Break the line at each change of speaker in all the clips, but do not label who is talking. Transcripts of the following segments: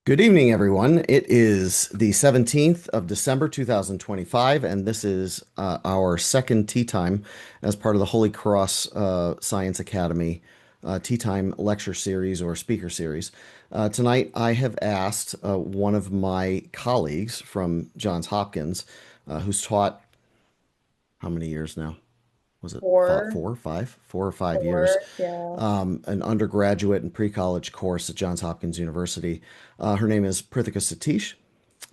Good evening, everyone. It is the 17th of December, 2025, and this is our second tea time as part of the Holy Cross Science Academy tea time lecture series or speaker series. Tonight, I have asked one of my colleagues from Johns Hopkins, who's taught how many years now? Was it
Four,
4 or 5 years,
four, yeah.
an undergraduate and pre-college course at Johns Hopkins University. Her name is Prithika Satish,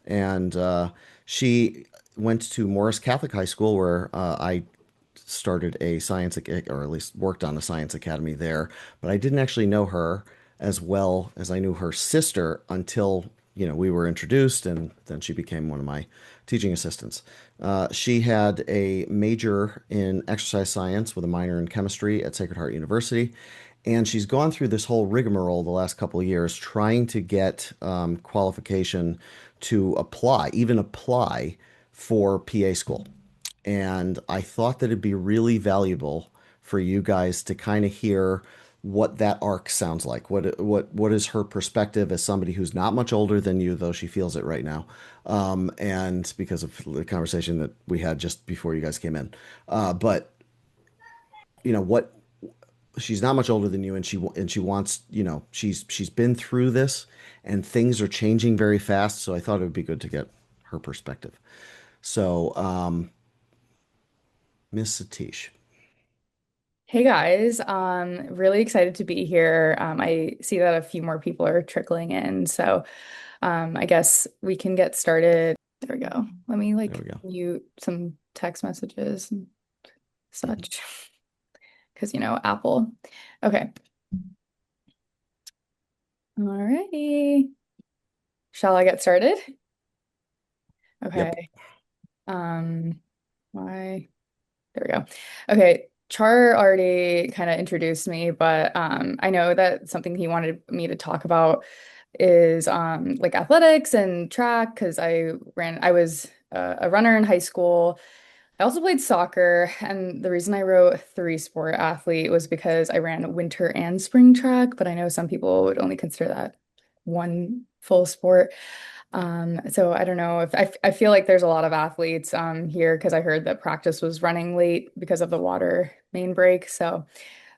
and she went to Morris Catholic High School, where I started a or at least worked on a science academy there. But I didn't actually know her as well as I knew her sister until, we were introduced, and then she became one of my teaching assistants. She had a major in exercise science with a minor in chemistry at Sacred Heart University. And she's gone through this whole rigmarole the last couple of years trying to get qualification to even apply for PA school. And I thought that it'd be really valuable for you guys to kind of hear what that arc sounds like. What is her perspective as somebody who's not much older than you, though she feels it right now, and because of the conversation that we had just before you guys came in. But what she's not much older than you, and she wants, she's been through this, and things are changing very fast. So I thought it would be good to get her perspective. So, Miss Satish.
Hey guys, really excited to be here. I see that a few more people are trickling in, so I guess we can get started. There we go. Let me
There we go.
mute some text messages and such, because Apple. Okay. Alrighty. Shall I get started?
Yep.
Okay. Um, why? There we go. Okay, Char already kind of introduced me, but I know that something he wanted me to talk about is like athletics and track because I was a runner in high school. I also played soccer, and the reason I wrote three sport athlete was because I ran winter and spring track, but I know some people would only consider that one full sport. So I don't know if I feel like there's a lot of athletes here because I heard that practice was running late because of the water main break. So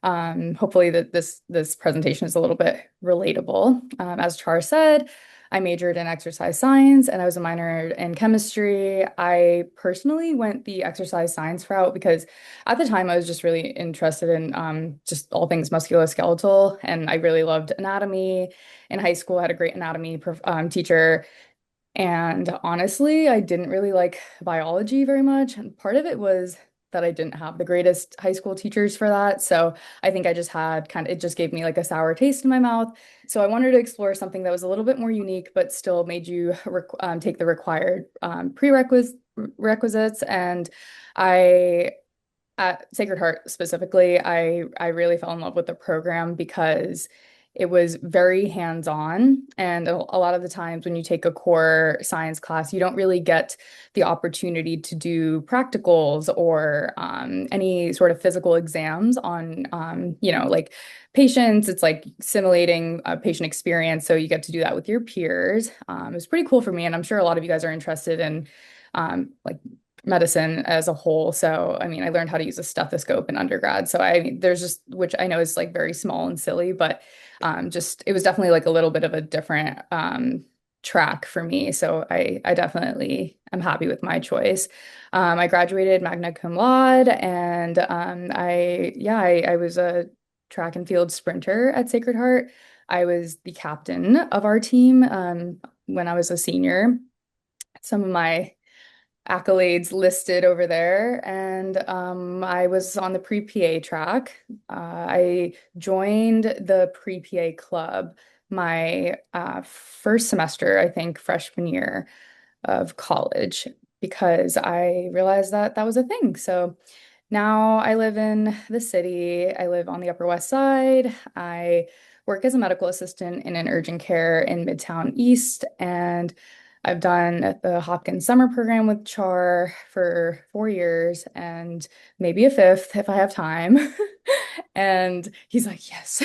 hopefully that this presentation is a little bit relatable. As Char said, I majored in exercise science and I was a minor in chemistry. I personally went the exercise science route because at the time I was just really interested in just all things musculoskeletal, and I really loved anatomy. In high school, I had a great anatomy teacher. And honestly, I didn't really like biology very much. And part of it was that I didn't have the greatest high school teachers for that. So I think I just had it just gave me like a sour taste in my mouth. So I wanted to explore something that was a little bit more unique, but still made you take the required prerequisites. And I, at Sacred Heart specifically, I really fell in love with the program because it was very hands-on. And a lot of the times when you take a core science class, you don't really get the opportunity to do practicals or any sort of physical exams on, like patients. It's like simulating a patient experience. So you get to do that with your peers. It was pretty cool for me. And I'm sure a lot of you guys are interested in like medicine as a whole. So, I mean, I learned how to use a stethoscope in undergrad. So, I mean, there's just, which I know is like very small and silly, but just it was definitely like a little bit of a different track for me. So, I definitely am happy with my choice. I graduated magna cum laude, and I was a track and field sprinter at Sacred Heart. I was the captain of our team when I was a senior. Some of my accolades listed over there. And I was on the pre-PA track. I joined the pre-PA club my first semester, I think freshman year of college, because I realized that that was a thing. So now I live in the city. I live on the Upper West Side. I work as a medical assistant in an urgent care in Midtown East, and I've done the Hopkins summer program with Char for 4 years and maybe a fifth if I have time. And he's like, yes.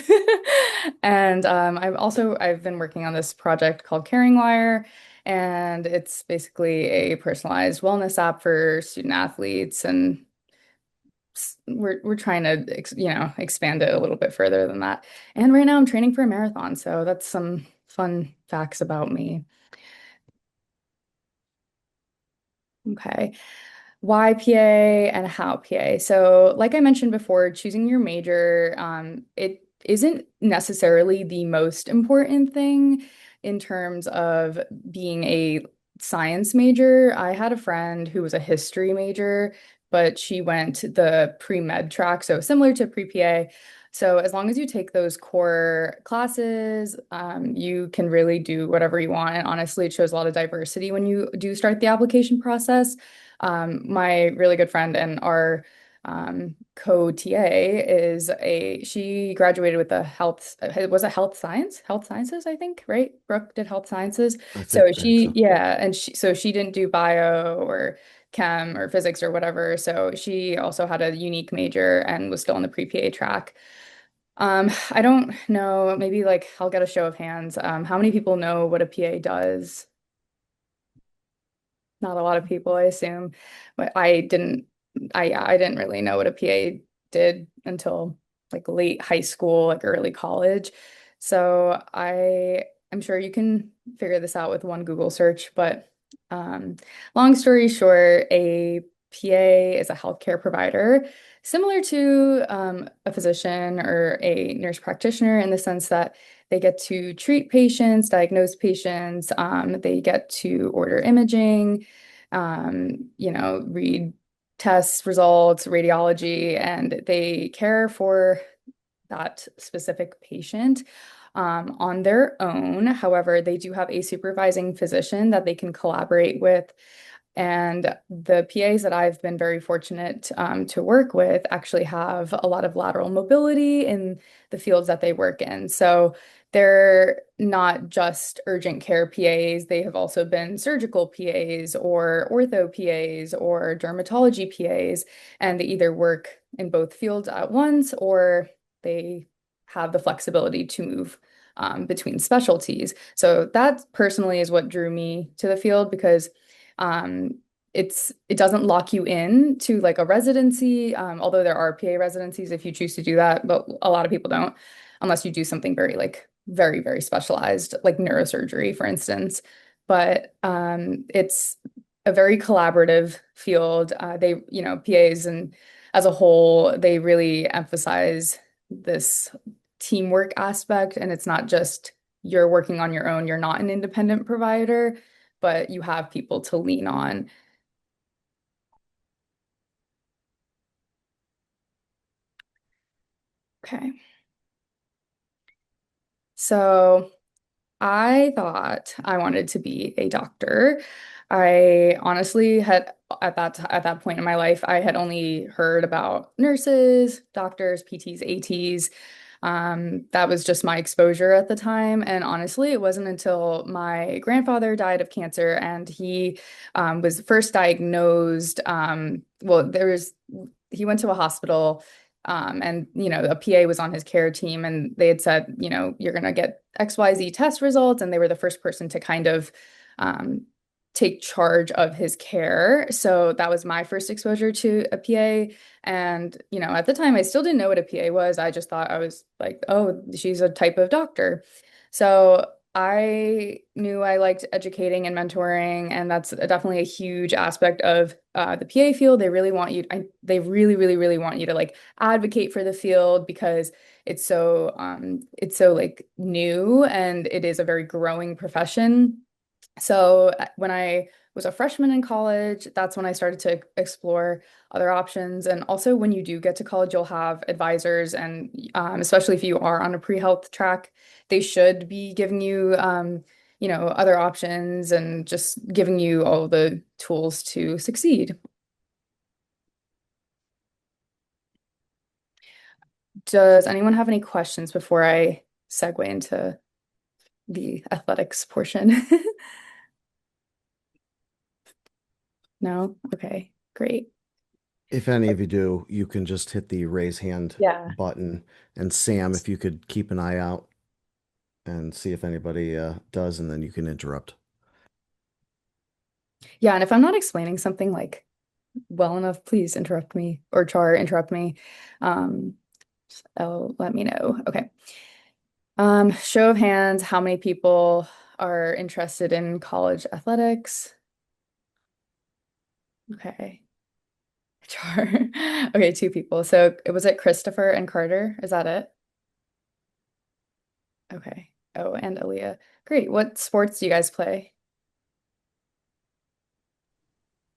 And I've been working on this project called Caring Wire, and it's basically a personalized wellness app for student athletes, and we're trying to expand it a little bit further than that. And right now I'm training for a marathon, so that's some fun facts about me. Okay. Why PA and how PA? So, like I mentioned before, choosing your major, it isn't necessarily the most important thing in terms of being a science major. I had a friend who was a history major, but she went the pre-med track, so similar to pre-PA. So, as long as you take those core classes, you can really do whatever you want. And honestly, it shows a lot of diversity when you do start the application process. My really good friend and our co-TA she graduated with a it was a health sciences, I think, right? Brooke did health sciences.
I think so.
Yeah, and she didn't do bio or chem or physics or whatever. So she also had a unique major and was still on the pre-PA track. I don't know, maybe like I'll get a show of hands. How many people know what a PA does? Not a lot of people, I assume. But I didn't really know what a PA did until like late high school, like early college. So I'm sure you can figure this out with one Google search, but um, long story short, a PA is a healthcare provider, similar to a physician or a nurse practitioner in the sense that they get to treat patients, diagnose patients, they get to order imaging, read test results, radiology, and they care for that specific patient on their own. However, they do have a supervising physician that they can collaborate with. And the PAs that I've been very fortunate to work with actually have a lot of lateral mobility in the fields that they work in. So they're not just urgent care PAs, they have also been surgical PAs or ortho PAs or dermatology PAs, and they either work in both fields at once or they have the flexibility to move between specialties. So that personally is what drew me to the field because um, it doesn't lock you in to like a residency, although there are PA residencies if you choose to do that, but a lot of people don't, unless you do something very, very specialized, like neurosurgery, for instance. But it's a very collaborative field. PAs and as a whole, they really emphasize this teamwork aspect, and it's not just you're working on your own, you're not an independent provider, but you have people to lean on. Okay. So I thought I wanted to be a doctor. I honestly had at that point in my life, I had only heard about nurses, doctors, PTs, ATs. That was just my exposure at the time. And honestly, it wasn't until my grandfather died of cancer and he was first diagnosed. He went to a hospital. And a PA was on his care team, and they had said, you're gonna get XYZ test results, and they were the first person to kind of um, take charge of his care. So that was my first exposure to a PA. And, at the time, I still didn't know what a PA was. I just thought I was like, oh, she's a type of doctor. So I knew I liked educating and mentoring, and that's definitely a huge aspect of the PA field. They really, really, really want you to like advocate for the field because it's so like new and it is a very growing profession. So when I was a freshman in college, that's when I started to explore other options. And also, when you do get to college, you'll have advisors, and especially if you are on a pre-health track, they should be giving you, other options and just giving you all the tools to succeed. Does anyone have any questions before I segue into the athletics portion? No? Okay, great.
If any of you do, you can just hit the raise hand
Yeah.
button. And Sam, if you could keep an eye out and see if anybody does, and then you can interrupt.
Yeah, and if I'm not explaining something like well enough, please interrupt me or Char interrupt me. Um, let me know. Okay. Show of hands, how many people are interested in college athletics? Okay. Char. Okay, two people. So was it Christopher and Carter? Is that it? Okay. Oh, and Aaliyah. Great. What sports do you guys play?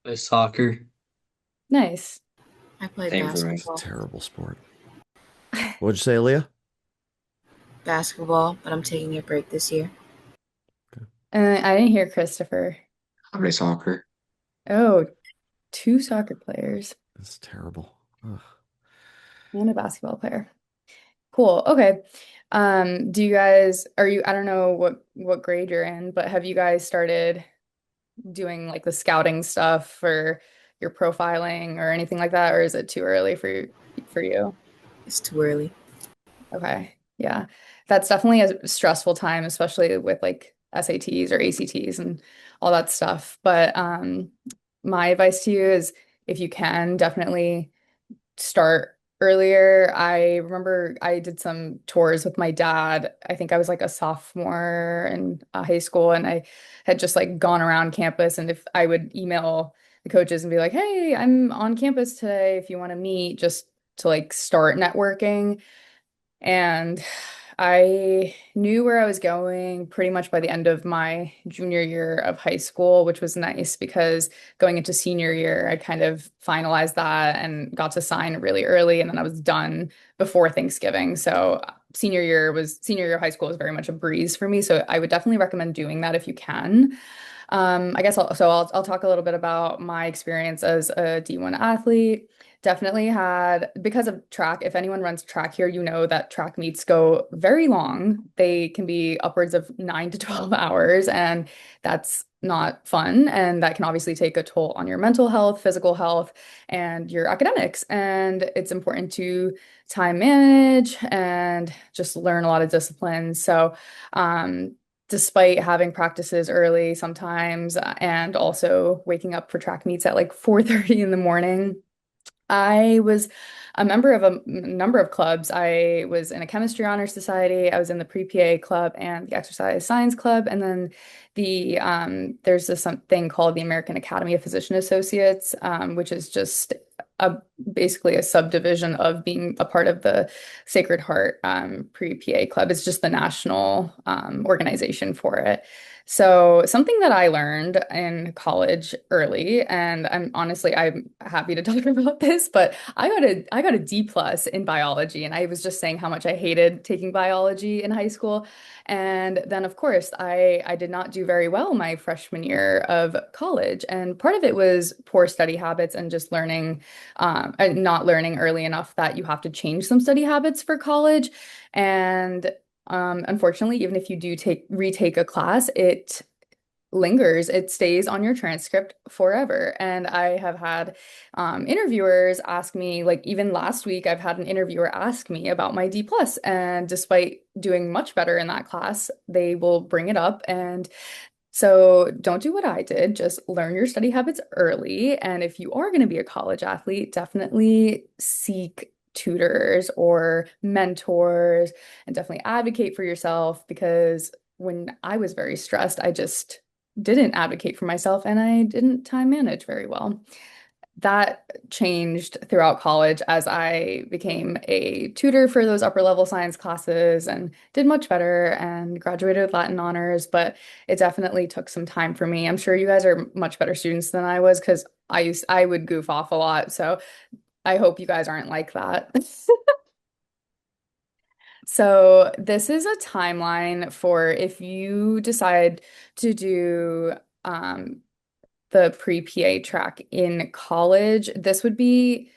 Play soccer.
Nice.
I play
Same for me.
It's a
basketball.
terrible sport. What'd you say, Leah?
Basketball, but I'm taking a break this year.
I didn't hear Christopher.
I play soccer.
Oh, two soccer players
It's terrible. Ugh.
and a basketball player. Cool. Okay. Do you guys I don't know what grade you're in, but have you guys started doing like the scouting stuff for your profiling or anything like that, or is it too early for you?
It's too early.
Okay. Yeah. That's definitely a stressful time, especially with like SATs or ACTs and all that stuff. But my advice to you is if you can, definitely start earlier. I remember I did some tours with my dad. I think I was like a sophomore in high school, and I had just like gone around campus. And if I would email the coaches and be like, "Hey, I'm on campus today. If you want to meet," just to like start networking. And I knew where I was going pretty much by the end of my junior year of high school, which was nice because going into senior year, I kind of finalized that and got to sign really early, and then I was done before Thanksgiving. So senior year of high school was very much a breeze for me. So I would definitely recommend doing that if you can. I guess I'll talk a little bit about my experience as a D1 athlete. Definitely had, because of track, if anyone runs track here, you know that track meets go very long. They can be upwards of 9 to 12 hours, and that's not fun. And that can obviously take a toll on your mental health, physical health, and your academics. And it's important to time manage and just learn a lot of discipline. So, despite having practices early sometimes and also waking up for track meets at like 4:30 in the morning, I was a member of a number of clubs. I was in a chemistry honor society. I was in the pre-PA club and the exercise science club. And then there's this something called the American Academy of Physician Associates, which is just a basically a subdivision of being a part of the Sacred Heart pre-PA club. It's just the national organization for it. So something that I learned in college early, and I'm happy to talk about this, but I got a D plus in biology, and I was just saying how much I hated taking biology in high school. And then of course I did not do very well my freshman year of college. And part of it was poor study habits and just learning not learning early enough that you have to change some study habits for college. And unfortunately, even if you do retake a class, it lingers. It stays on your transcript forever. And I have had interviewers ask me, like even last week, I've had an interviewer ask me about my D plus. And despite doing much better in that class, they will bring it up. And so don't do what I did. Just learn your study habits early. And if you are going to be a college athlete, definitely seek tutors or mentors and definitely advocate for yourself because when I was very stressed, I just didn't advocate for myself and I didn't time manage very well. That changed throughout college as I became a tutor for those upper level science classes and did much better and graduated with Latin honors, but it definitely took some time for me. I'm sure you guys are much better students than I was because I would goof off a lot. So I hope you guys aren't like that. So this is a timeline for if you decide to do the pre-PA track in college. This would be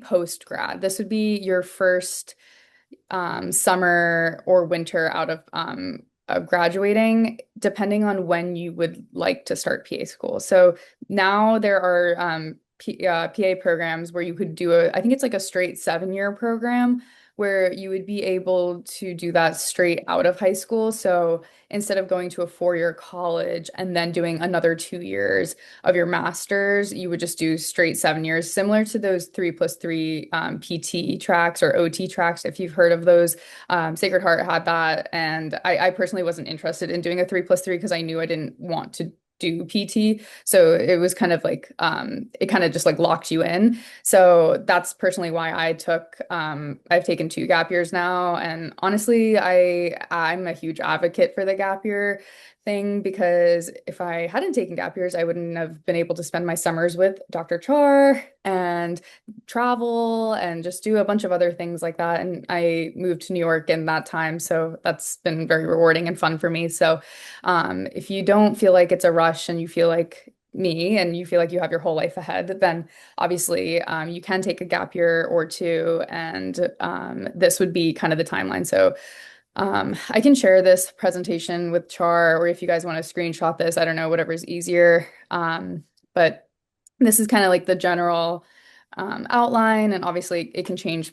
post grad. This would be your first summer or winter out of graduating, depending on when you would like to start PA school. So now there are PA programs where you could do I think it's like a straight 7-year program where you would be able to do that straight out of high school. So instead of going to a 4-year college and then doing another 2 years of your master's, you would just do straight 7 years, similar to those 3+3 PT tracks or OT tracks, if you've heard of those. Sacred Heart had that, and I personally wasn't interested in doing a 3+3 because I knew I didn't want to do PT. So it was kind of like it kind of just like locked you in. So that's personally why I've taken 2 gap years now. And honestly, I'm a huge advocate for the gap year thing because if I hadn't taken gap years, I wouldn't have been able to spend my summers with Dr. Char and travel and just do a bunch of other things like that. And I moved to New York in that time, so that's been very rewarding and fun for me. So if you don't feel like it's a rush and you feel like me and you feel like you have your whole life ahead, then obviously you can take a gap year or two, and this would be kind of the timeline. So I can share this presentation with Char, or if you guys want to screenshot this, I don't know, whatever's easier. But this is kind of like the general outline, and obviously it can change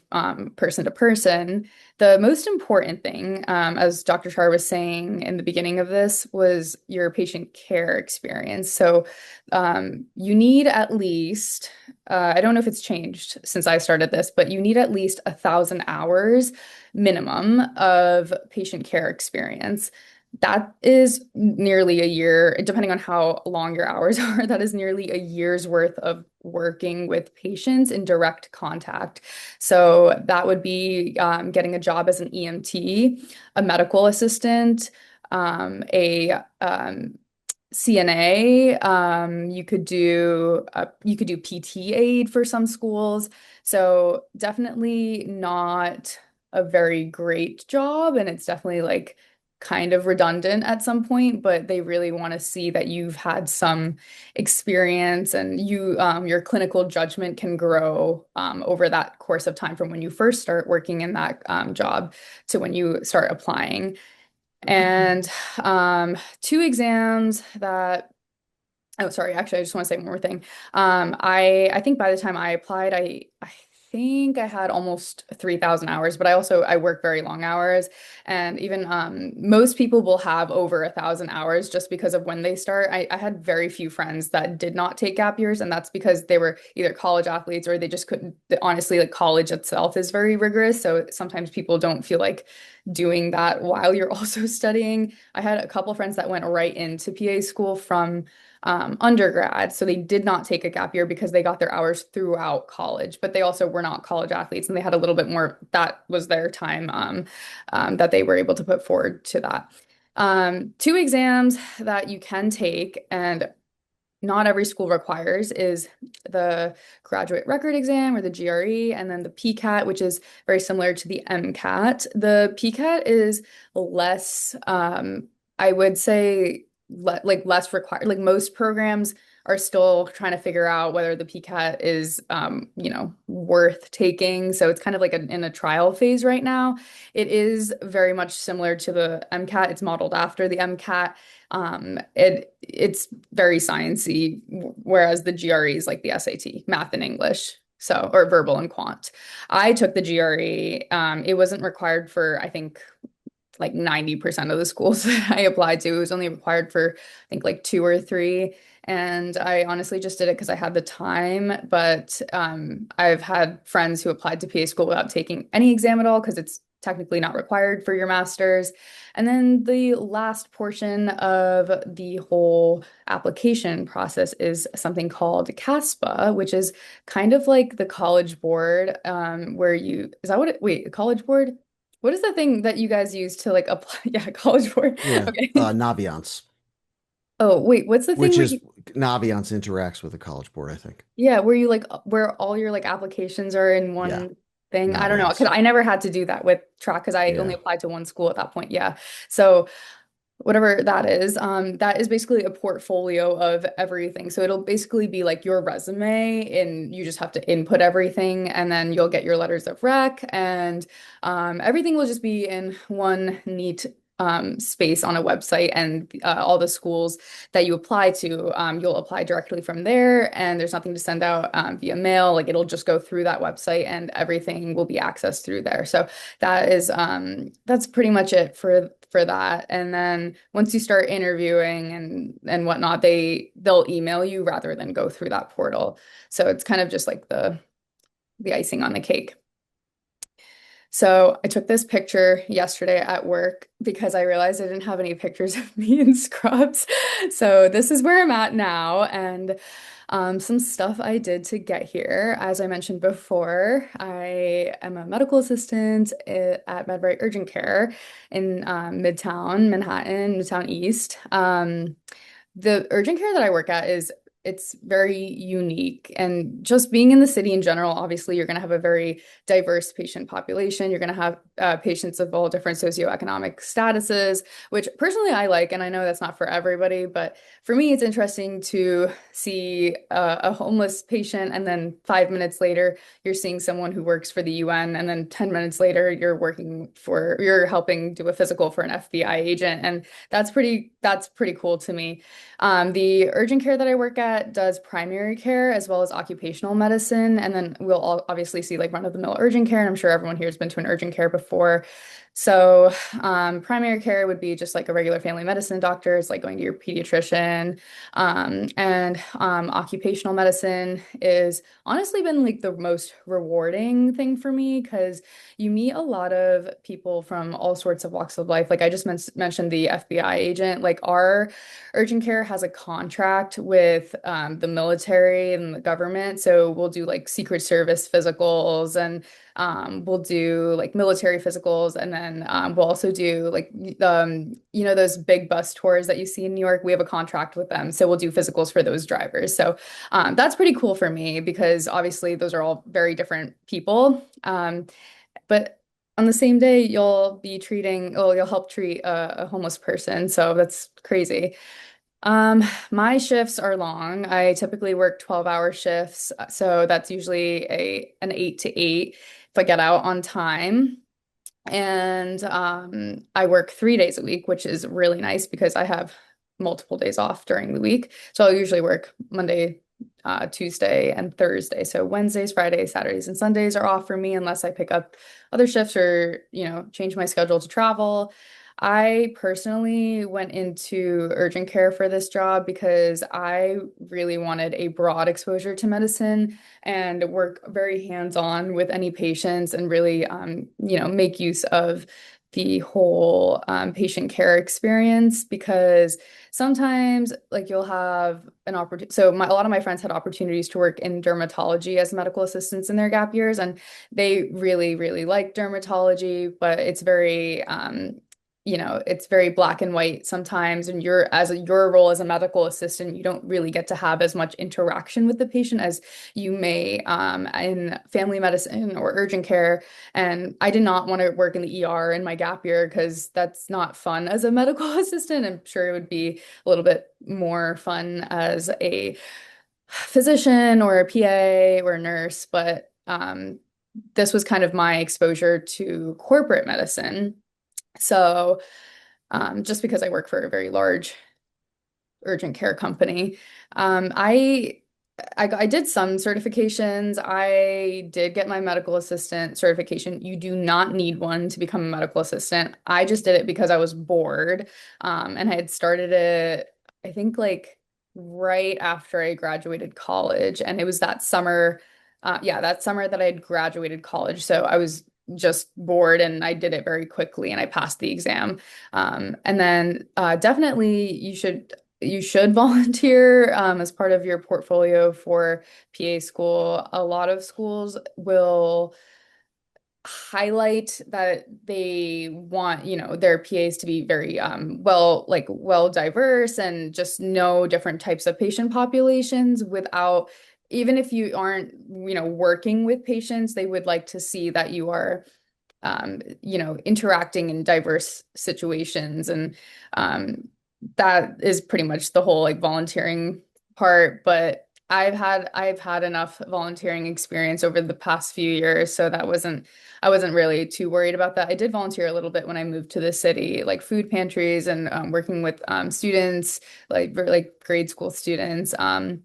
person to person. The most important thing, as Dr. Char was saying in the beginning of this, was your patient care experience. So you need at least, I don't know if it's changed since I started this, but you need at least 1,000 hours minimum of patient care experience. That is nearly a year, depending on how long your hours are, that is nearly a year's worth of working with patients in direct contact. So that would be getting a job as an EMT, a medical assistant, a CNA. You could do PT aid for some schools. So definitely not a very great job, and it's definitely like kind of redundant at some point, but they really want to see that you've had some experience, and your clinical judgment can grow over that course of time from when you first start working in that job to when you start applying. And 2 exams that, oh, sorry, actually, I just want to say one more thing. I think by the time I applied, I think I had almost 3,000 hours, but I work very long hours, and even most people will have over 1,000 hours just because of when they start. I had very few friends that did not take gap years, and that's because they were either college athletes or they just couldn't. Honestly, like college itself is very rigorous, so sometimes people don't feel like doing that while you're also studying. I had a couple friends that went right into PA school from undergrad. So they did not take a gap year because they got their hours throughout college, but they also were not college athletes, and they had a little bit more, that was their time that they were able to put forward to that. 2 exams that you can take, and not every school requires, is the graduate record exam, or the GRE, and then the PCAT, which is very similar to the MCAT. The PCAT is less, I would say, like less required. Like most programs are still trying to figure out whether the PCAT is, worth taking. So it's kind of like in a trial phase right now. It is very much similar to the MCAT. It's modeled after the MCAT. It's very sciencey, whereas the GRE is like the SAT, math and English. So, or verbal and quant. I took the GRE. It wasn't required for, I think, like 90% of the schools that I applied to. It was only required for, I think, like 2 or 3. And I honestly just did it because I had the time. But I've had friends who applied to PA school without taking any exam at all because it's technically not required for your master's. And then the last portion of the whole application process is something called CASPA, which is kind of like the College Board, where is that what wait, the College Board? What is the thing that you guys use to like apply? Yeah, College Board.
Yeah,
Okay.
Naviance,
Oh, wait, what's the thing
which
where
is Naviance interacts with the College Board, I think.
yeah, where you like where all your like applications are in
Yeah,
one thing? I don't know, because
Naviance.
I never had to do that with track because I only
Yeah.
applied to one school at that point. Yeah. So whatever that is basically a portfolio of everything. So it'll basically be like your resume, and you just have to input everything, and then you'll get your letters of rec, and everything will just be in one neat space on a website, and all the schools that you apply to, you'll apply directly from there, and there's nothing to send out via mail. Like it'll just go through that website, and everything will be accessed through there. So that's pretty much it for that. And then once you start interviewing and whatnot, they'll email you rather than go through that portal. So it's kind of just like the icing on the cake. So I took this picture yesterday at work because I realized I didn't have any pictures of me in scrubs. So this is where I'm at now, and some stuff I did to get here. As I mentioned before, I am a medical assistant at Medbury Urgent Care in Midtown Manhattan, Midtown East. The urgent care that I work at it's very unique. And just being in the city in general, obviously, you're going to have a very diverse patient population. You're going to have patients of all different socioeconomic statuses, which personally I like. And I know that's not for everybody, but for me, it's interesting to see a homeless patient, and then 5 minutes later, you're seeing someone who works for the UN. And then 10 minutes later, you're helping do a physical for an FBI agent. And that's pretty cool to me. The urgent care that I work at does primary care as well as occupational medicine. And then we'll all obviously see like run-of-the-mill urgent care. And I'm sure everyone here has been to an urgent care before. So primary care would be just like a regular family medicine doctor. It's like going to your pediatrician. And occupational medicine is honestly been like the most rewarding thing for me, because you meet a lot of people from all sorts of walks of life. Like I just mentioned the FBI agent. Like our urgent care has a contract with the military and the government. So we'll do like Secret Service physicals, and we'll do like military physicals, and then we'll also do like those big bus tours that you see in New York. We have a contract with them, so we'll do physicals for those drivers. So that's pretty cool for me, because obviously those are all very different people. But on the same day, you'll help treat a homeless person. So that's crazy. My shifts are long. I typically work 12-hour shifts, so that's usually an 8 to 8 if I get out on time. And I work 3 days a week, which is really nice because I have multiple days off during the week. So I'll usually work Monday, Tuesday, and Thursday. So Wednesdays, Fridays, Saturdays, and Sundays are off for me unless I pick up other shifts or, change my schedule to travel. I personally went into urgent care for this job because I really wanted a broad exposure to medicine and work very hands-on with any patients, and really, make use of the whole patient care experience, because sometimes like you'll have an opportunity. So a lot of my friends had opportunities to work in dermatology as medical assistants in their gap years, and they really, really like dermatology, but it's very it's very black and white sometimes. And your role as a medical assistant, you don't really get to have as much interaction with the patient as you may in family medicine or urgent care. And I did not want to work in the ER in my gap year, because that's not fun as a medical assistant. I'm sure it would be a little bit more fun as a physician or a PA or a nurse. But this was kind of my exposure to corporate medicine. So, just because I work for a very large urgent care company, I did some certifications. I did get my medical assistant certification. You do not need one to become a medical assistant. I just did it because I was bored, and I had started it, I think, like right after I graduated college, and it was that summer, that summer that I had graduated college. So I was just bored, and I did it very quickly, and I passed the exam. And then definitely you should volunteer as part of your portfolio for PA school. A lot of schools will highlight that they want, their PAs to be very well diverse, and just know different types of patient populations without, even if you aren't, working with patients, they would like to see that you are interacting in diverse situations. And that is pretty much the whole like volunteering part. But I've had enough volunteering experience over the past few years, so I wasn't really too worried about that. I did volunteer a little bit when I moved to the city, like food pantries and working with students, like grade school students. And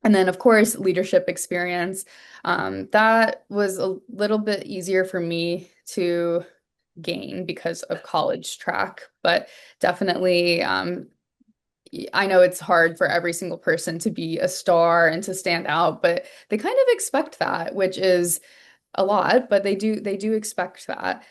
then of course leadership experience. That was a little bit easier for me to gain because of college track, but definitely I know it's hard for every single person to be a star and to stand out, but they kind of expect that, which is a lot, but they do expect that.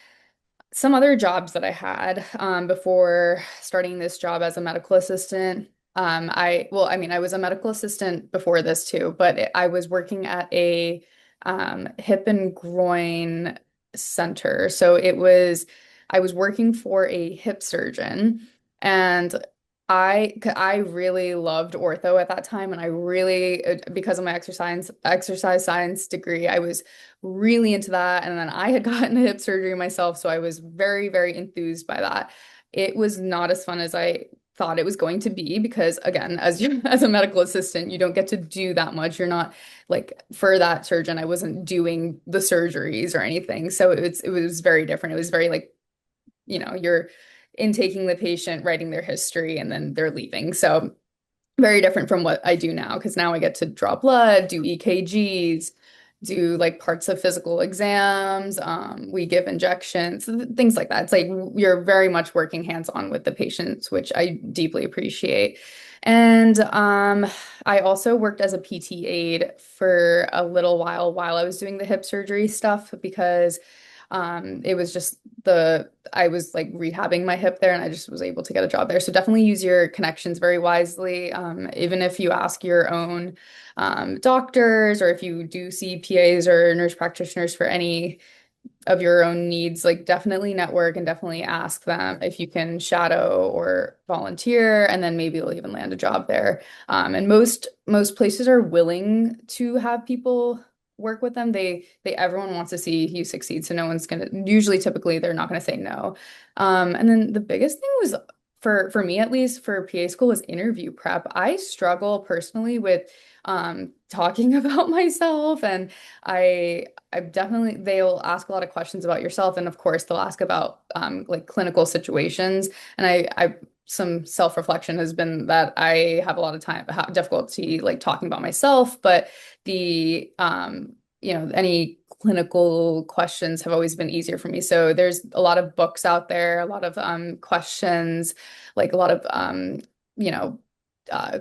Some other jobs that I had before starting this job as a medical assistant. I mean, I was a medical assistant before this too, but I was working at a hip and groin center. So I was working for a hip surgeon, and I really loved ortho at that time, and I really, because of my exercise science degree, I was really into that. And then I had gotten a hip surgery myself, so I was very, very enthused by that. It was not as fun as I thought it was going to be because, again, as a medical assistant, you don't get to do that much. You're not like for that surgeon, I wasn't doing the surgeries or anything. So it was very different. It was very like, you're intaking the patient, writing their history, and then they're leaving. So very different from what I do now, because now I get to draw blood, do EKGs, do like parts of physical exams. We give injections, things like that. It's like you're very much working hands-on with the patients, which I deeply appreciate. And I also worked as a PT aide for a little while I was doing the hip surgery stuff because it was just I was like rehabbing my hip there and I just was able to get a job there. So definitely use your connections very wisely. Even if you ask your own doctors or if you do see PAs or nurse practitioners for any of your own needs, like definitely network and definitely ask them if you can shadow or volunteer, and then maybe they'll even land a job there. And most places are willing to have people work with them. Everyone wants to see you succeed, so no one's gonna usually typically they're not gonna say no. And then the biggest thing was for me at least for PA school was interview prep. I struggle personally with talking about myself, and I definitely they'll ask a lot of questions about yourself, and of course they'll ask about like clinical situations. And I some self-reflection has been that I have a lot of difficulty like talking about myself, but the any clinical questions have always been easier for me. So there's a lot of books out there, a lot of questions, like a lot of you know uh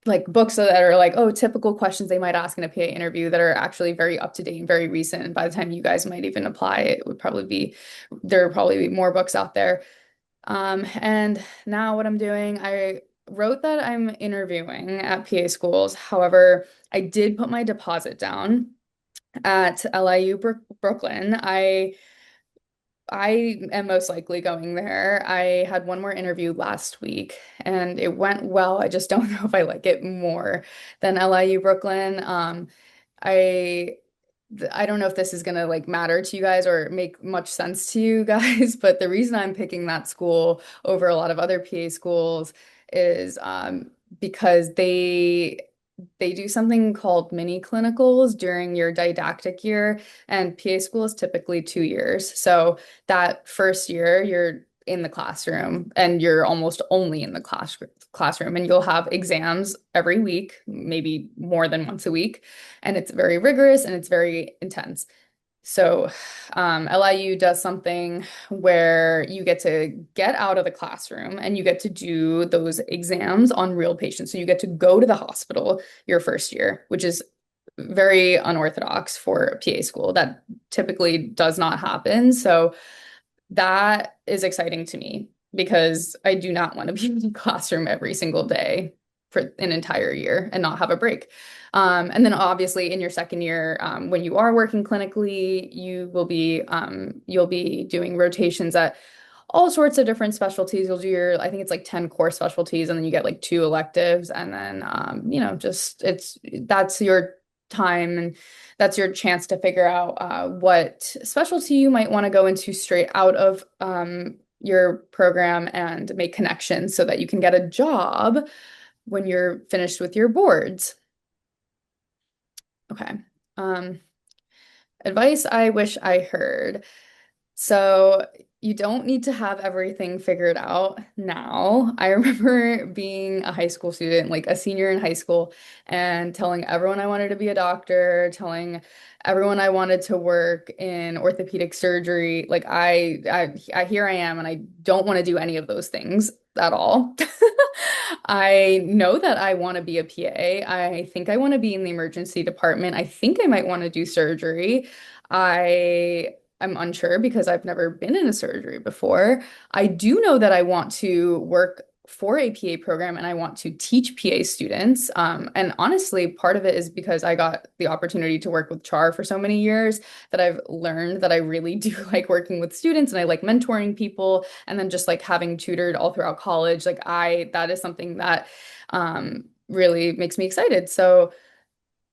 like books that are like, oh, typical questions they might ask in a PA interview that are actually very up to date and very recent. And by the time you guys might even apply, there would probably be more books out there. And now what I'm doing, I wrote that I'm interviewing at PA schools. However, I did put my deposit down at LIU Brooklyn. I am most likely going there. I had one more interview last week and it went well. I just don't know if I like it more than LIU Brooklyn. I I don't know if this is gonna like matter to you guys or make much sense to you guys, but the reason I'm picking that school over a lot of other PA schools is because they do something called mini clinicals during your didactic year, and PA school is typically 2 years. So that first year, you're in the classroom and you're almost only in the classroom, and you'll have exams every week, maybe more than once a week, and it's very rigorous and it's very intense. So, LIU does something where you get to get out of the classroom and you get to do those exams on real patients. So you get to go to the hospital your first year, which is very unorthodox for PA school. That typically does not happen. So that is exciting to me because I do not want to be in the classroom every single day for an entire year and not have a break. And then obviously in your second year, when you are working clinically, you'll be doing rotations at all sorts of different specialties. You'll do I think it's like 10 core specialties, and then you get like 2 electives, and then just that's your time and that's your chance to figure out what specialty you might want to go into straight out of your program and make connections so that you can get a job when you're finished with your boards. Okay. Um, Advice I wish I heard. So you don't need to have everything figured out now. I remember being a high school student, like a senior in high school, and telling everyone I wanted to be a doctor, telling everyone I wanted to work in orthopedic surgery. Like here I am, and I don't want to do any of those things at all. I know that I want to be a PA. I think I want to be in the emergency department. I think I might want to do surgery. I'm unsure because I've never been in a surgery before. I do know that I want to work for a PA program and I want to teach PA students. And honestly, part of it is because I got the opportunity to work with CHAR for so many years that I've learned that I really do like working with students and I like mentoring people. And then just like having tutored all throughout college, that is something that really makes me excited. So,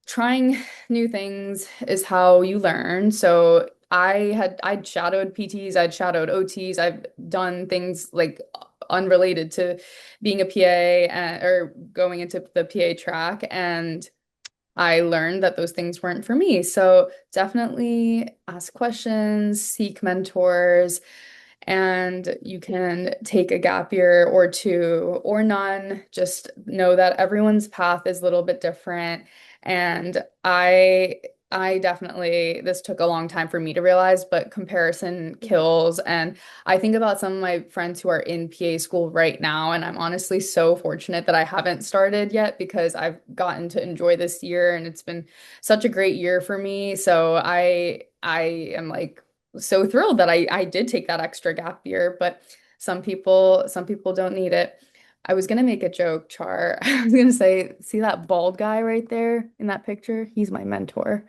trying new things is how you learn. So I'd shadowed PTs, I'd shadowed OTs, I've done things like unrelated to being a PA or going into the PA track, and I learned that those things weren't for me. So definitely ask questions, seek mentors, and you can take a gap year or two or none. Just know that everyone's path is a little bit different. And I definitely, this took a long time for me to realize, but comparison kills. And I think about some of my friends who are in PA school right now, and I'm honestly so fortunate that I haven't started yet because I've gotten to enjoy this year and it's been such a great year for me. So I am like so thrilled that I did take that extra gap year, but some people don't need it. I was gonna make a joke, Char. I was gonna say, see that bald guy right there in that picture? He's my mentor.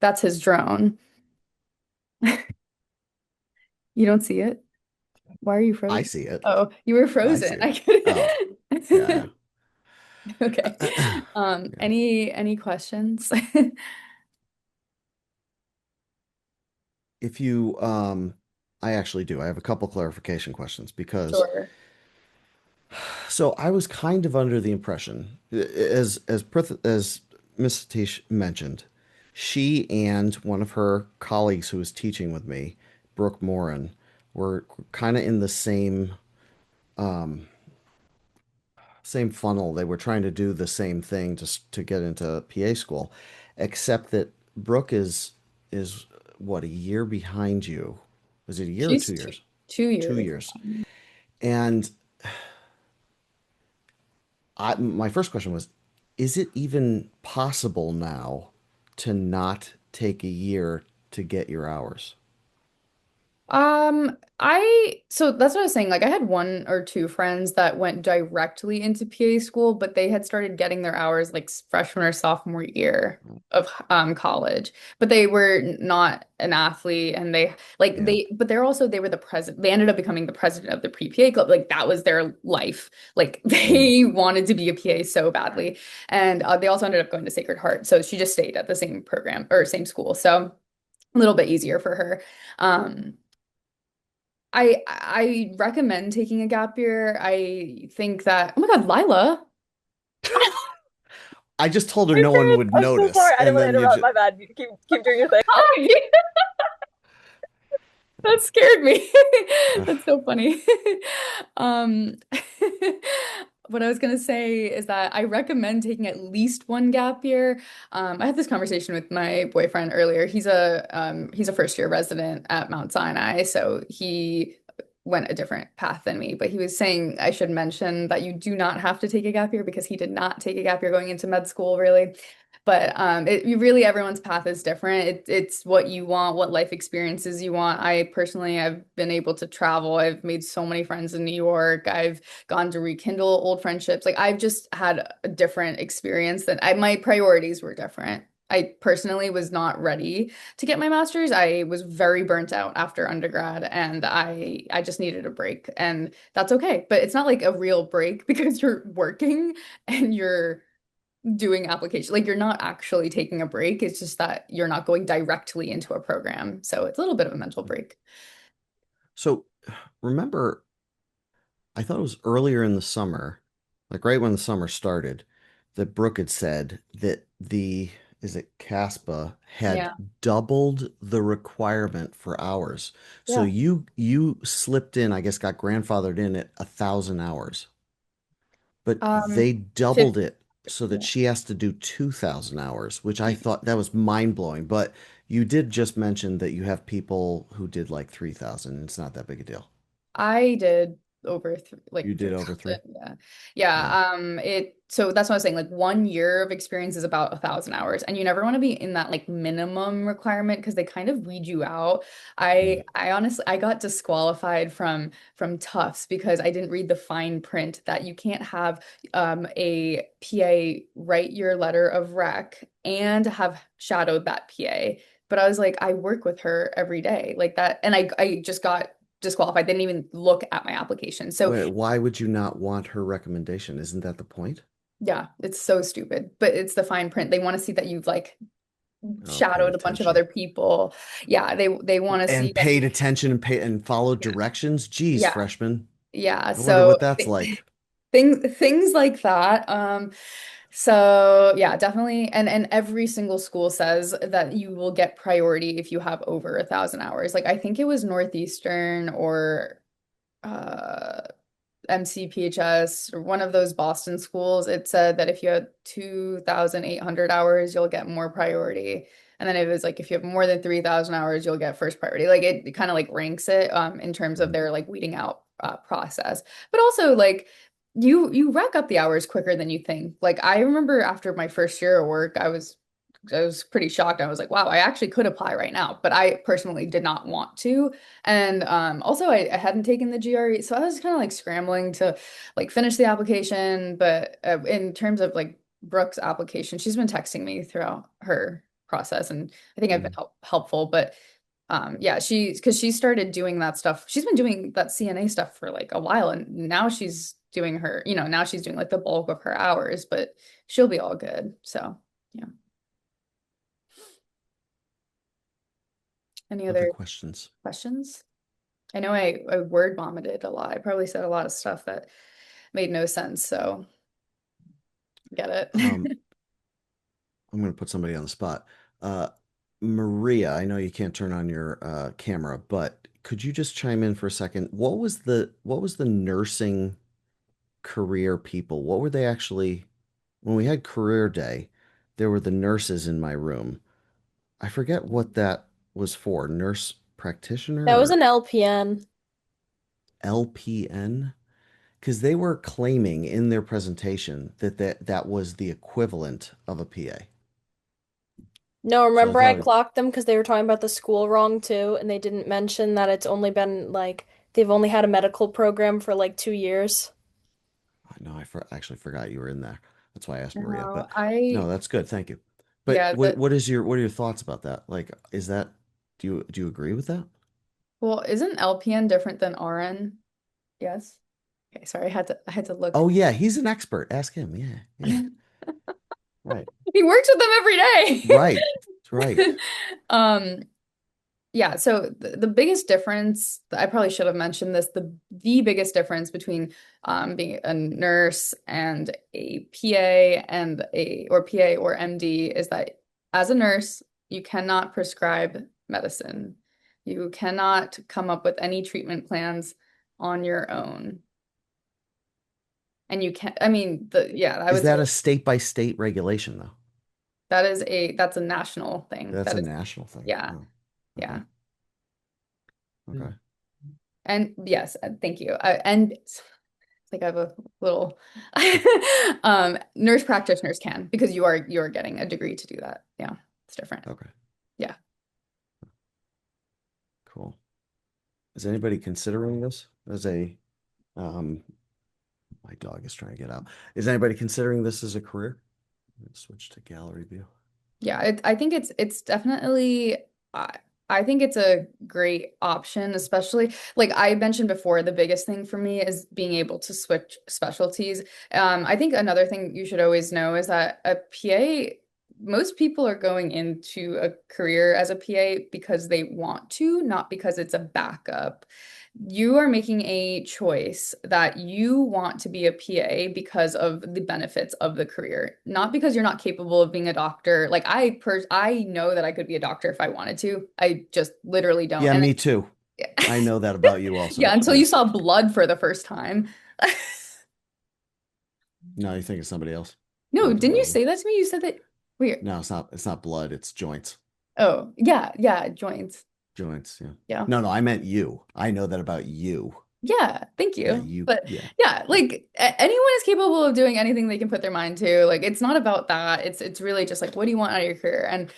That's his drone. You don't see it? Why are you
I
frozen?
see it.
Oh, you were
I see
frozen. I
it. Oh, yeah,
couldn't. Okay.
yeah. Yeah.
Any questions?
If you, I actually do. I have a couple clarification questions because
Sure.
so I was kind of under the impression, as Miss Satish mentioned, she and one of her colleagues who was teaching with me, Brooke Morin, were kind of in the same funnel. They were trying to do the same thing to get into PA school, except that Brooke is what, a year behind you. Was it a year or
She's
2 years? 2
2 years.
years. And my first question was, is it even possible now to not take a year to get your hours?
So that's what I was saying. Like, I had one or two friends that went directly into PA school, but they had started getting their hours like freshman or sophomore year of college. But they were not an athlete, and
Yeah.
they were the president. They ended up becoming the president of the pre-PA club. Like that was their life. Like
Mm.
they wanted to be a PA so badly, and they also ended up going to Sacred Heart. So she just stayed at the same program or same school. So a little bit easier for her. Um, I recommend taking a gap year. I think that, oh my God, Lila.
I just told her
My
no one
parents,
would
I'm so
notice,
sorry. I didn't
and
want to
then you
interrupt.
just
My bad. Keep doing your thing.
Hi. That scared me. That's so funny. Um, what I was gonna say is that I recommend taking at least one gap year. I had this conversation with my boyfriend earlier. He's a first year resident at Mount Sinai, so he went a different path than me. But he was saying I should mention that you do not have to take a gap year because he did not take a gap year going into med school, really. But you really everyone's path is different. It's what you want, what life experiences you want. I personally, I've been able to travel. I've made so many friends in New York. I've gone to rekindle old friendships. Like I've just had a different experience my priorities were different. I personally was not ready to get my master's. I was very burnt out after undergrad and I just needed a break. And that's okay. But it's not like a real break because you're working and you're doing application. Like you're not actually taking a break. It's just that you're not going directly into a program. So it's a little bit of a mental break.
so remember, I thought it was earlier in the summer, like right when the summer started, that Brooke had said that the is that CASPA had
Yeah.
doubled the requirement for hours. So
Yeah.
you slipped in, I guess, got grandfathered in at 1,000 hours, but
Um,
they doubled
50,
it so that
yeah.
she has to do 2,000 hours, which I thought that was mind blowing. But you did just mention that you have people who did like 3,000. It's not that big a deal.
I did over th
You
like
did over three?
3,000. Yeah.
Yeah.
Yeah. So that's what I was saying. Like 1 year of experience is about 1,000 hours. And you never want to be in that like minimum requirement because they kind of weed you out.
Mm.
I honestly I got disqualified from Tufts because I didn't read the fine print that you can't have a PA write your letter of rec and have shadowed that PA. But I was like, I work with her every day like that. And I just got disqualified. They didn't even look at my application. So
Why would you not want her recommendation? Isn't that the point?
yeah, it's so stupid, but it's the fine print. They want to see that you've like
Oh, paid
shadowed a bunch of
attention.
other people. Yeah, they want to see
And
that.
paid attention and followed
Yeah,
directions. Geez,
yeah,
freshman.
yeah.
I wonder
So
what that's like.
things like that. So yeah, definitely. And every single school says that you will get priority if you have over 1,000 hours. Like I think it was Northeastern or uh MCPHS or one of those Boston schools, it said that if you had 2,800 hours, you'll get more priority. And then it was like if you have more than 3,000 hours, you'll get first priority. Like it kind of like ranks it in terms of
Mhm.
their like weeding out process. But also like you rack up the hours quicker than you think. Like I remember after my first year of work, I was pretty shocked. I was like, wow, I actually could apply right now, but I personally did not want to. And also, I hadn't taken the GRE, so I was kind of like scrambling to like finish the application. But in terms of like Brooke's application, she's been texting me throughout her process, and I think I've been
Mhm.
helpful. But yeah, because she started doing that stuff. She's been doing that CNA stuff for like a while, and now she's doing her, now she's doing like the bulk of her hours, but she'll be all good. So yeah. Any
Other
other
questions?
questions? I know I word vomited a lot. I probably said a lot of stuff that made no sense, so get
Um,
it.
I'm going to put somebody on the spot. Uh, Maria, I know you can't turn on your camera, but could you just chime in for a second? What was the nursing career people? What were they actually, when we had career day, there were the nurses in my room. I forget what that was for. Nurse practitioner
That was
or
an LPN.
LPN? Because they were claiming in their presentation that was the equivalent of a PA.
No,
So I
remember I
thought,
clocked them because they were talking about the school wrong too, and they didn't mention that it's only been like they've only had a medical program for like 2 years.
I know actually forgot you were in there. That's why I asked Maria.
No,
But no, that's good. Thank you. But
yeah,
what are your thoughts about that? Like, is that do you agree with that?
well, isn't LPN different than RN? Yes. Okay, sorry, I had to look.
Oh yeah, he's an expert. Ask him. Yeah, yeah. Right.
He works with them every
Right. Right.
day. Um, Yeah, so the biggest difference, I probably should have mentioned this, the biggest difference between being a nurse and a PA and or PA or MD is that as a nurse, you cannot prescribe medicine. You cannot come up with any treatment plans on your own. And you can't, I mean, I
Is
would say
that a state by state regulation though?
that's a national thing.
That's
That
a
is,
national thing.
yeah,
Oh, okay.
yeah.
Okay.
And yes, thank you. And it's like I have a little nurse practitioners can because you are getting a degree to do that. Yeah, it's different.
Okay.
Yeah.
Cool. Is anybody considering this as a um my dog is trying to get out. Is anybody considering this as a career? Let's switch to gallery view.
Yeah, I think it's definitely I think it's a great option, especially like I mentioned before, the biggest thing for me is being able to switch specialties. I think another thing you should always know is that a PA, most people are going into a career as a PA because they want to, not because it's a backup. You are making a choice that you want to be a PA because of the benefits of the career, not because you're not capable of being a doctor. Like I know that I could be a doctor if I wanted to. I just literally don't.
Yeah,
And
me too.
then,
I know that about you also.
yeah, until
Yeah.
you saw blood for the first time.
No, you think it's somebody else.
No,
Blood
didn't you
deposit.
say that to me? You said that. Wait.
No, it's not blood, it's joints.
Oh, yeah, yeah, joints.
Joints, yeah.
Yeah.
No, I meant you. I know that about you.
Yeah, thank
Yeah,
you.
you,
But
yeah.
yeah, like anyone is capable of doing anything they can put their mind to. Like it's not about that. It's really just like what do you want out of your career? And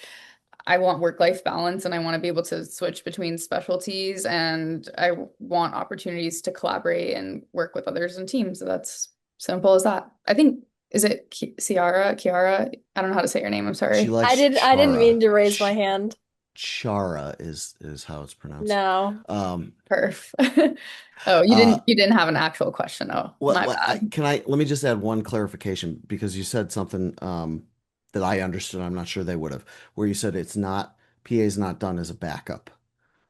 I want work-life balance and I want to be able to switch between specialties and I want opportunities to collaborate and work with others in teams. So that's simple as that. I think is it Kiara? I don't know how to say your name. I'm
She
sorry.
likes
I didn't mean
Chara.
to raise my hand.
Chara is how it's pronounced.
No.
Perf. Oh,
Uh,
you didn't have an actual question. Oh, my bad.
let me just add one clarification because you said something that I understood. I'm not sure they would have, where you said it's not PA is not done as a backup,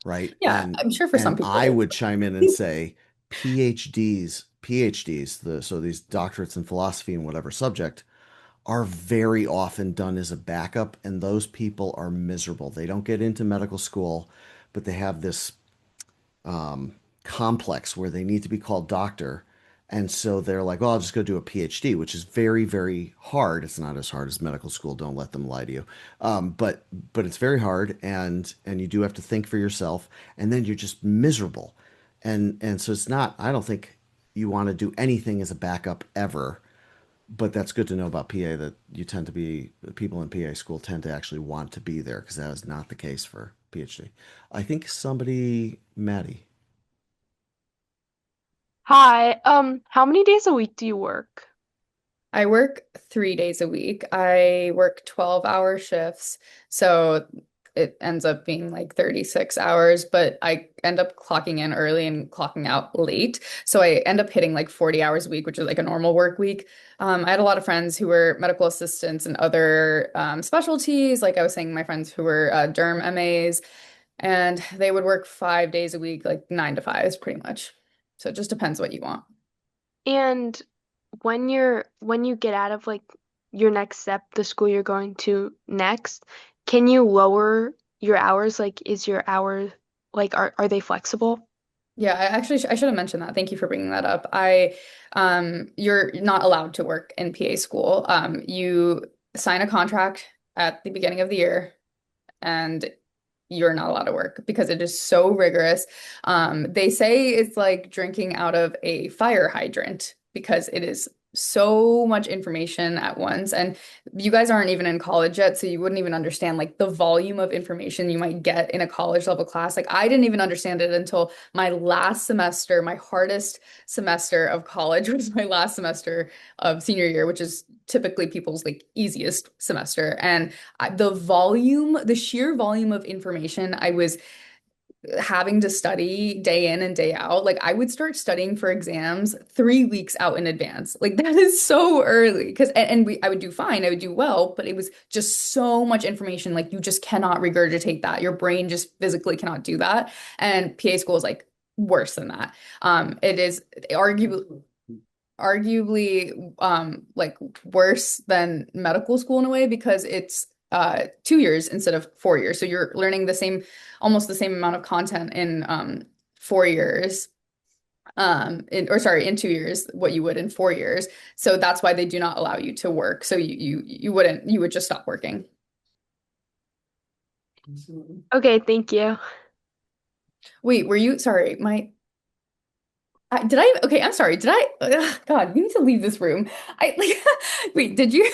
right?
Yeah, I'm sure for some
And
people
I
it
would chime in and say PhDs, so these doctorates in philosophy and whatever subject are very often done as a backup, and those people are miserable. They don't get into medical school, but they have this complex where they need to be called doctor. And so they're like, well, I'll just go do a PhD, which is very, very hard. It's not as hard as medical school. Don't let them lie to you. But it's very hard, and you do have to think for yourself, and then you're just miserable. And so it's not. I don't think you want to do anything as a backup ever. But that's good to know about PA that you tend to be people in PA school tend to actually want to be there because that is not the case for PhD. I think Maddie.
Hi, how many days a week do you work?
I work 3 days a week. I work 12-hour shifts. So it ends up being like 36 hours, but I end up clocking in early and clocking out late. So I end up hitting like 40 hours a week, which is like a normal work week. I had a lot of friends who were medical assistants and other specialties. Like I was saying, my friends who were derm MAs, and they would work 5 days a week, like 9 to 5s pretty much. So it just depends what you want.
And when you get out of like your next step, the school you're going to next, can you lower your hours? Like, is your hour like are they flexible?
Yeah, I should have mentioned that. Thank you for bringing that up. You're not allowed to work in PA school. You sign a contract at the beginning of the year, and you're not allowed to work because it is so rigorous. They say it's like drinking out of a fire hydrant because it is so much information at once. And you guys aren't even in college yet, so you wouldn't even understand like the volume of information you might get in a college level class. Like I didn't even understand it until my last semester, my hardest semester of college was my last semester of senior year, which is typically people's like easiest semester. And the sheer volume of information I was having to study day in and day out, like I would start studying for exams 3 weeks out in advance. Like that is so early because I would do fine, I would do well, but it was just so much information. Like you just cannot regurgitate that. Your brain just physically cannot do that. And PA school is like worse than that. It is arguably like worse than medical school in a way because it's 2 years instead of 4 years. So you're learning almost the same amount of content in 4 years. In 2 years, what you would in 4 years. So that's why they do not allow you to work. So you would just stop working.
Okay, thank you.
Wait, were you sorry, okay, I'm sorry. Did I, ugh, God, we need to leave this room. I like, wait, did you,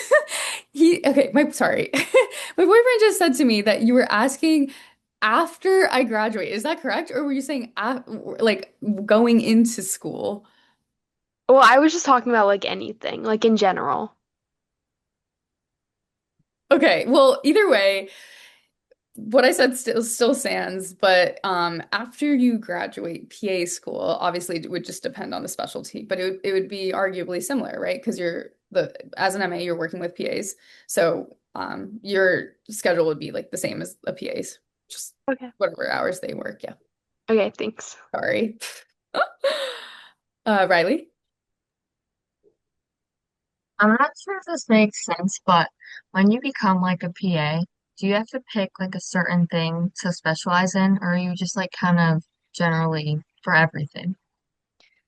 sorry. My boyfriend just said to me that you were asking after I graduate. Is that correct? Or were you saying like going into school?
Well, I was just talking about like anything, like in general.
Okay, well, either way, what I said still stands, but after you graduate PA school, obviously it would just depend on the specialty, but it would be arguably similar, right? Because as an MA, you're working with PAs. So your schedule would be like the same as a PA's, just
Okay.
whatever hours they work, yeah.
Okay, thanks.
Sorry. Riley?
I'm not sure if this makes sense, but when you become like a PA, do you have to pick like a certain thing to specialize in, or are you just like kind of generally for everything?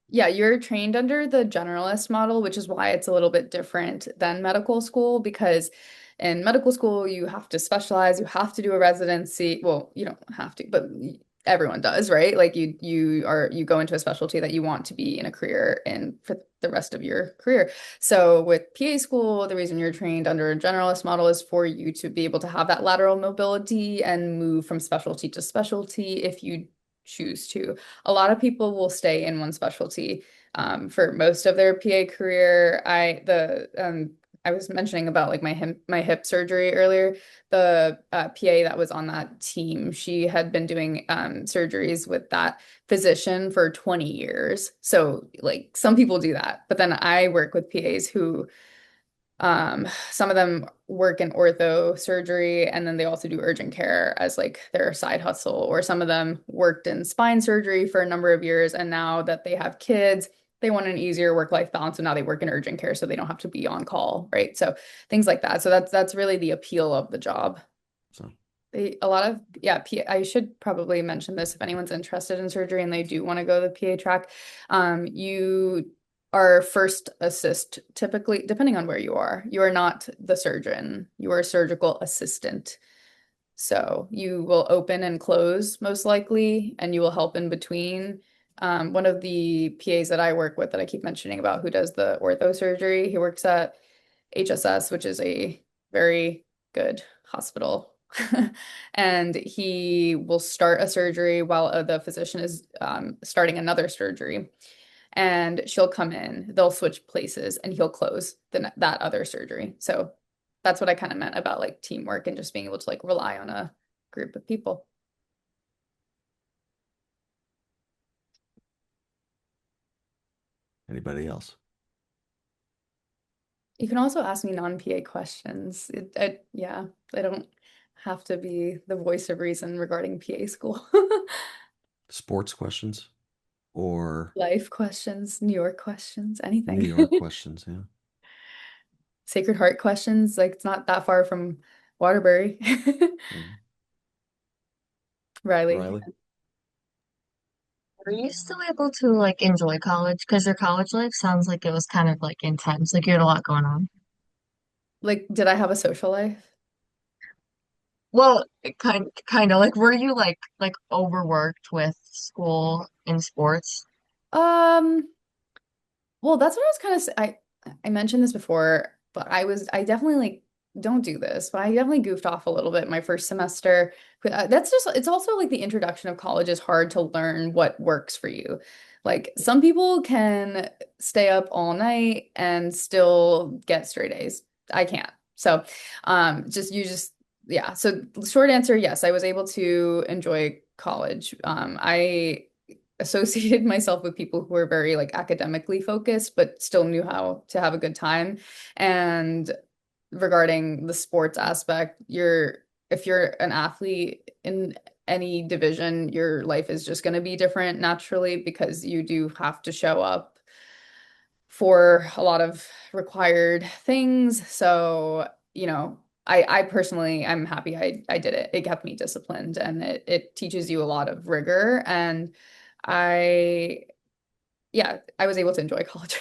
Yeah, you're trained under the generalist model, which is why it's a little bit different than medical school because in medical school you have to specialize, you have to do a residency. Well, you don't have to, but everyone does, right? Like you go into a specialty that you want to be in a career in for the rest of your career. So with PA school, the reason you're trained under a generalist model is for you to be able to have that lateral mobility and move from specialty to specialty if you choose to. A lot of people will stay in one specialty for most of their PA career. I was mentioning about like my hip surgery earlier. The PA that was on that team, she had been doing surgeries with that physician for 20 years. So like some people do that, but then I work with PAs who some of them work in ortho surgery and then they also do urgent care as like their side hustle, or some of them worked in spine surgery for a number of years and now that they have kids, they want an easier work-life balance, so now they work in urgent care so they don't have to be on call, right? So things like that. So that's really the appeal of the job.
So
A lot of, yeah, I should probably mention this if anyone's interested in surgery and they do want to go the PA track. You are first assist, typically, depending on where you are. You are not the surgeon, you are a surgical assistant. So you will open and close most likely, and you will help in between. One of the PAs that I work with that I keep mentioning about who does the ortho surgery, he works at HSS, which is a very good hospital. And he will start a surgery while the physician is starting another surgery. And she'll come in, they'll switch places, and he'll close that other surgery. So that's what I kind of meant about like teamwork and just being able to like rely on a group of people.
anybody else?
You can also ask me non-PA questions. Yeah, I don't have to be the voice of reason regarding PA school.
Sports questions or
Life questions, New York questions,
New
anything.
York questions? Yeah.
Sacred Heart questions, like it's not that far from Waterbury.
Mhm.
Riley,
Riley?
Were you still able to like enjoy college? Because your college life sounds like it was kind of like intense, like you had a lot going on.
like, did I have a social life?
Well, kind of like were you like overworked with school and sports?
Um, well, that's what I was kind of I mentioned this before, but I definitely like don't do this, but I definitely goofed off a little bit my first semester. But, that's just it's also like the introduction of college is hard to learn what works for you. Like some people can stay up all night and still get straight A's. I can't. So, just yeah. So short answer, yes, I was able to enjoy college. I associated myself with people who were very like academically focused, but still knew how to have a good time. And regarding the sports aspect, if you're an athlete in any division, your life is just going to be different naturally because you do have to show up for a lot of required things. So, I personally, I'm happy I did it. It kept me disciplined and it teaches you a lot of rigor. And I, yeah, I was able to enjoy college.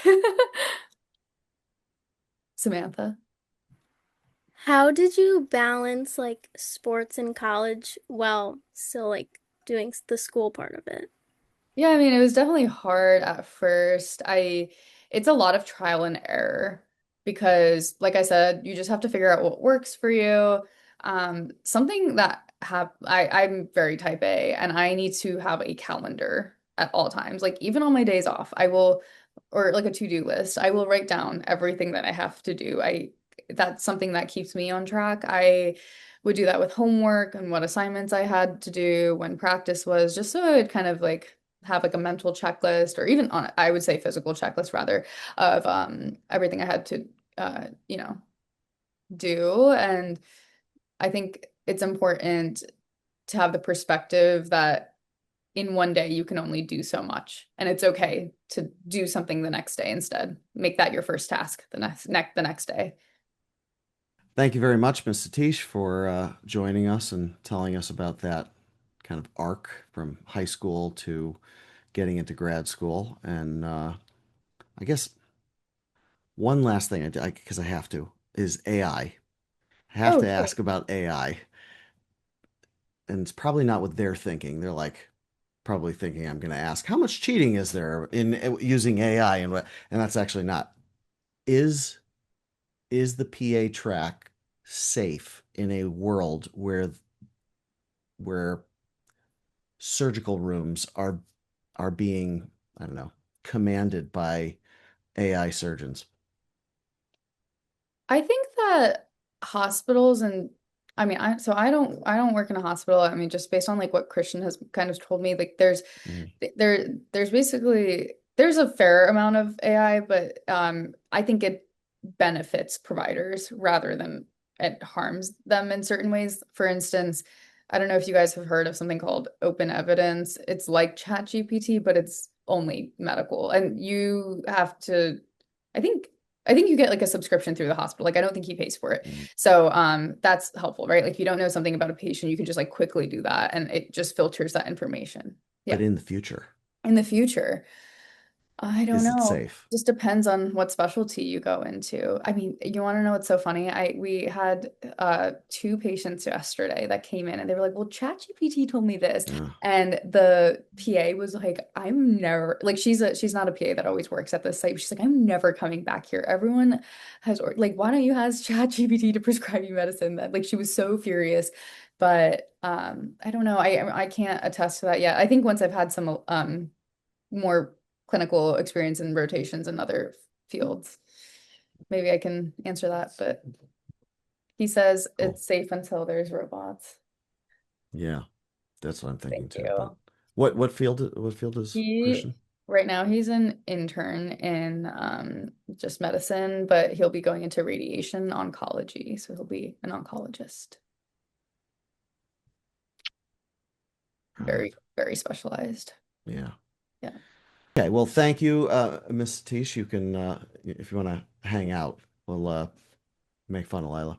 Samantha.
How did you balance like sports in college while still like doing the school part of it?
Yeah, I mean, it was definitely hard at first. It's a lot of trial and error because, like I said, you just have to figure out what works for you. Something that I'm very type A and I need to have a calendar at all times. Like even on my days off, or like a to-do list, I will write down everything that I have to do. That's something that keeps me on track. I would do that with homework and what assignments I had to do when practice was, just so I'd kind of like have like a mental checklist or even on I would say physical checklist rather of everything I had to uh you know do. And I think it's important to have the perspective that in one day you can only do so much, and it's okay to do something the next day instead. Make that your first task the next day.
Thank you very much, Ms. Satish, for joining us and telling us about that kind of arc from high school to getting into grad school. And I guess one last thing, because I have to, is AI. I have
Oh,
to
sure.
ask about AI. And it's probably not what they're thinking. They're like probably thinking I'm going to ask, how much cheating is there in using AI? And that's actually not. Is is the PA track safe in a world where surgical rooms are being, I don't know, commanded by AI surgeons?
I think that hospitals and I mean I don't work in a hospital. I mean, just based on like what Christian has kind of told me, like
Mm,
there's basically there's a fair amount of AI, but I think it benefits providers rather than it harms them in certain ways. For instance, I don't know if you guys have heard of something called open evidence. It's like ChatGPT, but it's only medical. And you have to, I think I think you get like a subscription through the hospital. Like I don't think he pays for it.
mm.
So that's helpful, right? Like if you don't know something about a patient, you can just like quickly do that and it just filters that information.
But
Yeah.
in the future,
In the future, I don't
is it
know.
safe?
Just depends on what specialty you go into. I mean, you want to know what's so funny? We had two patients yesterday that came in and they were like, "Well, ChatGPT told me this."
Uh,
And the PA was like, "I'm never like she's not a PA that always works at this site. She's like, "I'm never coming back here. Everyone has like why don't you ask ChatGPT to prescribe you medicine?" That like she was so furious. But I don't know. I can't attest to that yet. I think once I've had some more clinical experience in rotations in other fields. Maybe I can answer that, but he says
cool.
it's safe until there's robots.
Yeah, that's what I'm thinking
Thank
too. But
you.
what field is
He
Christian?
right now he's an intern in just medicine, but he'll be going into radiation oncology, so he'll be an oncologist.
All right.
Very, very specialized.
Yeah.
Yeah.
Okay. Well, thank you, Miss Satish. You can, if you want to hang out, we'll make fun of Lila.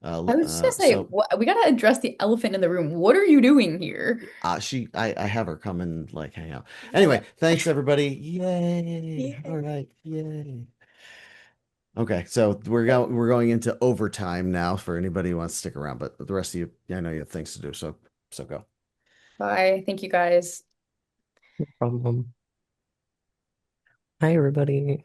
I was just gonna say,
So
we gotta address the elephant in the room. What are you doing here?
I have her come and like hang out.
Okay.
Anyway, thanks everybody. Yay.
Yeah.
All right. Yay. Okay, so we're going into overtime now for anybody who wants to stick around, but the rest of you, I know you have things to do, so go.
Bye. Thank you guys.
Problem. Hi, everybody.